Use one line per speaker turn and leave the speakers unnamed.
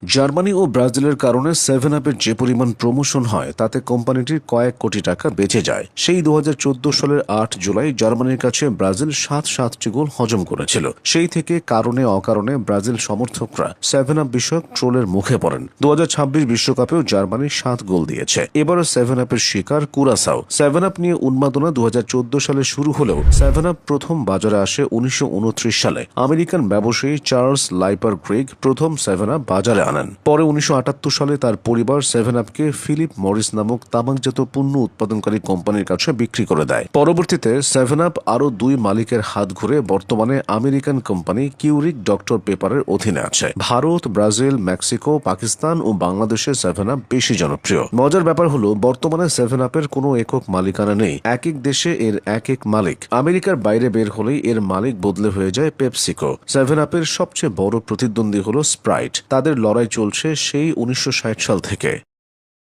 Germany ও ব্রাজিলের কারণে 7-আপের যে পরিমাণ প্রমোশন হয় তাতে কোম্পানিটির কয়েক কোটি টাকা বেঁচে যায়। সেই 2014 সালের 8 জুলাই জার্মানির কাছে ব্রাজিল 7-7টি গোল হজম করেছিল। সেই থেকে কারণে অকারণে ব্রাজিল সমর্থকরা 7-আপ বিষয়ক ট্রোলের মুখে পড়েন। 2026 বিশ্বকাপেও জার্মানি 7 গোল দিয়েছে। এবারও 7-আপের শিকার কুরাসাও। 7-আপ নিয়ে উন্মাদনা 2014 সালে শুরু হলেও 7-আপ প্রথম বাজারে আসে 1929 সালে। আমেরিকান ব্যবসায়ী চার্লস লাইপার গ্রেগ প্রথম 7-আপ বাজারে আনেন। পরে 1978 সালে তার পরিবার 7-আপকে ফিলিপ মরিস নামক তামাকজাত পণ্য উৎপাদনকারী কোম্পানির কাছে বিক্রি করে দেয়। পরবর্তীতে 7-আপ আরও 2 মালিকের হাত ঘুরে বর্তমানে আমেরিকান কোম্পানি কিউরিক ডক্টর পেপারের অধীনে আছে। ভারত, ব্রাজিল, মেক্সিকো, পাকিস্তান ও বাংলাদেশে 7-আপ বেশি জনপ্রিয়। মজার ব্যাপার হলো বর্তমানে 7-আপের কোনো একক মালিকানা নেই। এক এক দেশে এর এক এক মালিক। আমেরিকার বাইরে বের হলেই এর মালিক বদলে হয়ে যায় পেপসিকো। 7-আপের সবচেয়ে বড় প্রতিদ্বন্দ্বী হলো স্প্রাইট। তাদের লড়াই চলছে সেই 1960 সাল থেকে।